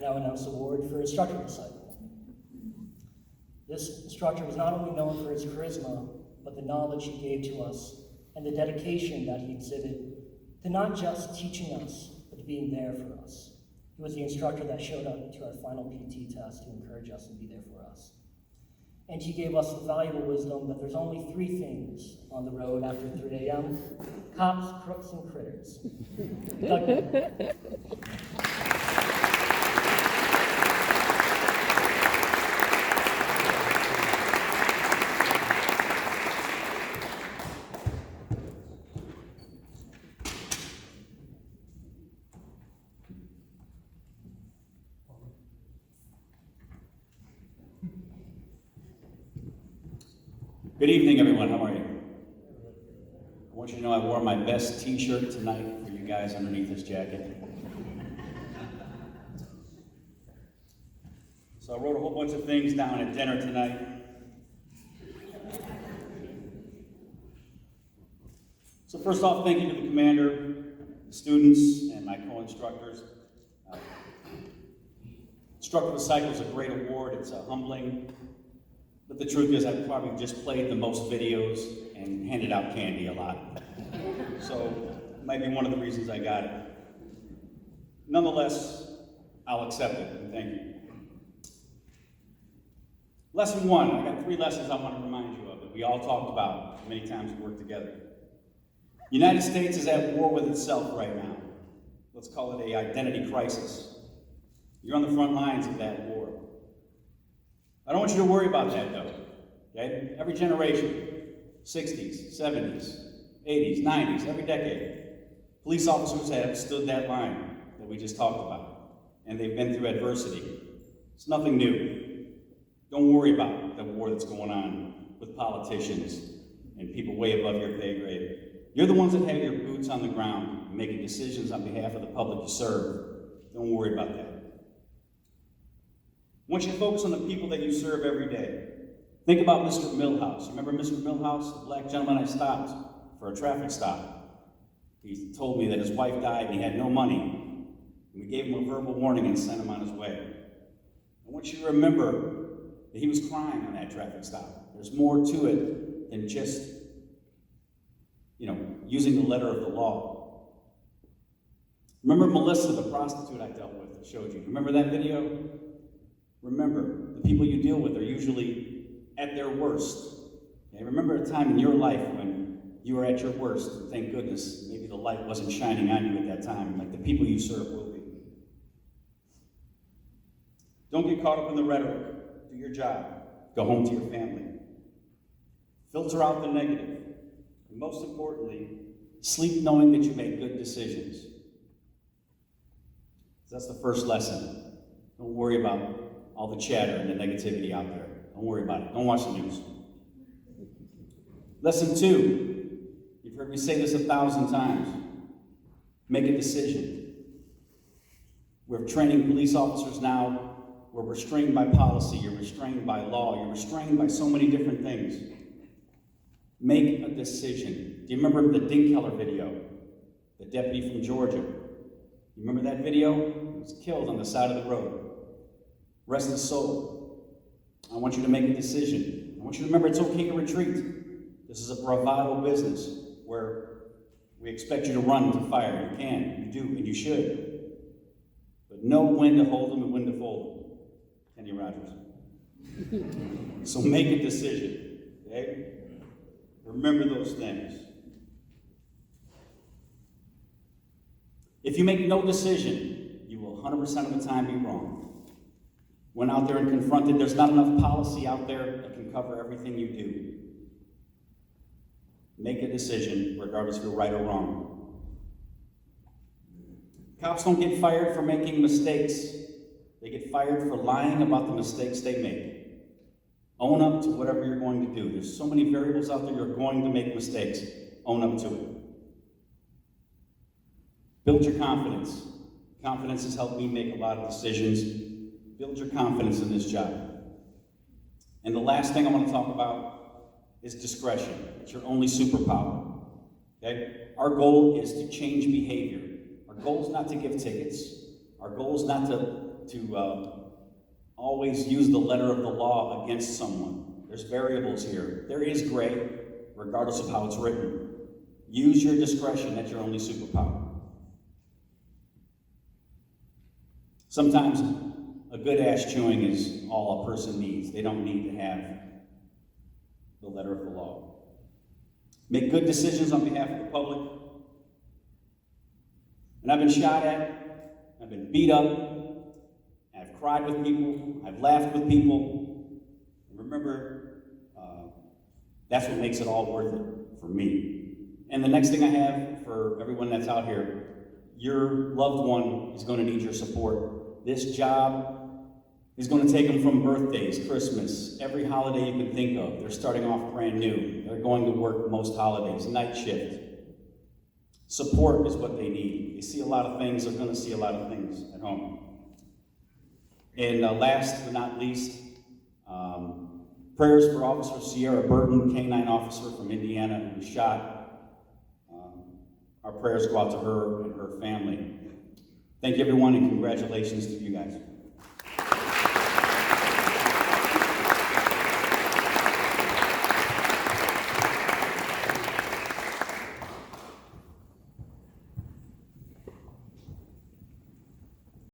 now announce the award for Instructor Disciple. This instructor was not only known for his charisma, but the knowledge he gave to us and the dedication that he exhibited to not just teaching us, but to being there for us. He was the instructor that showed up to our final PT test to encourage us and be there for us. And he gave us the valuable wisdom that there's only 3 things on the road after 3 a.m. Cops, crooks, and critters. Doug. Good evening, everyone. How are you? I want you to know I wore my best t-shirt tonight for you guys underneath this jacket. So I wrote a whole bunch of things down at dinner tonight. So first off, thank you to the commander, the students, and my co-instructors. Instructor Disciple is a great award. It's humbling. But the truth is, I've probably just played the most videos and handed out candy a lot. So it might be one of the reasons I got it. Nonetheless, I'll accept it, and thank you. Lesson 1, I got 3 lessons I want to remind you of that we all talked about many times we worked together. The United States is at war with itself right now. Let's call it an identity crisis. You're on the front lines of that war. I don't want you to worry about that, though, okay? Every generation, 60s, 70s, 80s, 90s, every decade, police officers have stood that line that we just talked about, and they've been through adversity. It's nothing new. Don't worry about the war that's going on with politicians and people way above your pay grade. You're the ones that have your boots on the ground, making decisions on behalf of the public you serve. Don't worry about that. I want you to focus on the people that you serve every day. Think about Mr. Millhouse. Remember Mr. Millhouse, the black gentleman I stopped for a traffic stop? He told me that his wife died and he had no money. And we gave him a verbal warning and sent him on his way. I want you to remember that he was crying on that traffic stop. There's more to it than just, using the letter of the law. Remember Melissa, the prostitute I dealt with, I showed you. Remember that video? Remember, the people you deal with are usually at their worst. Okay? Remember a time in your life when you were at your worst, and thank goodness, maybe the light wasn't shining on you at that time, like the people you serve will be. Don't get caught up in the rhetoric. Do your job. Go home to your family. Filter out the negative. And most importantly, sleep knowing that you make good decisions. That's the first lesson. Don't worry about all the chatter and the negativity out there. Don't worry about it. Don't watch the news. Lesson 2, you've heard me say this 1,000 times. Make a decision. We're training police officers now. We're restrained by policy. You're restrained by law. You're restrained by so many different things. Make a decision. Do you remember the Dinkeller video? The deputy from Georgia. You remember that video? He was killed on the side of the road. Rest his soul. I want you to make a decision. I want you to remember it's okay to retreat. This is a bravado business where we expect you to run to fire. You can, you do, and you should. But know when to hold them and when to fold them. Kenny Rogers. So make a decision, okay? Remember those things. If you make no decision, you will 100% of the time be wrong. Went out there and confronted, there's not enough policy out there that can cover everything you do. Make a decision, regardless if you're right or wrong. Cops don't get fired for making mistakes. They get fired for lying about the mistakes they make. Own up to whatever you're going to do. There's so many variables out there, you're going to make mistakes. Own up to it. Build your confidence. Confidence has helped me make a lot of decisions. Build your confidence in this job. And the last thing I want to talk about is discretion. It's your only superpower. Okay? Our goal is to change behavior. Our goal is not to give tickets. Our goal is not to always use the letter of the law against someone. There's variables here. There is gray, regardless of how it's written. Use your discretion. That's your only superpower. Sometimes a good ass chewing is all a person needs. They don't need to have the letter of the law. Make good decisions on behalf of the public. And I've been shot at, I've been beat up, I've cried with people, I've laughed with people. And remember, that's what makes it all worth it for me. And the next thing I have for everyone that's out here, your loved one is going to need your support. This job is going to take them from birthdays, Christmas, every holiday you can think of. They're starting off brand new. They're going to work most holidays, night shift. Support is what they need. They see a lot of things, they're going to see a lot of things at home. And last but not least, prayers for Officer Sierra Burton, K-9 officer from Indiana who was shot. Our prayers go out to her and her family. Thank you, everyone, and congratulations to you guys.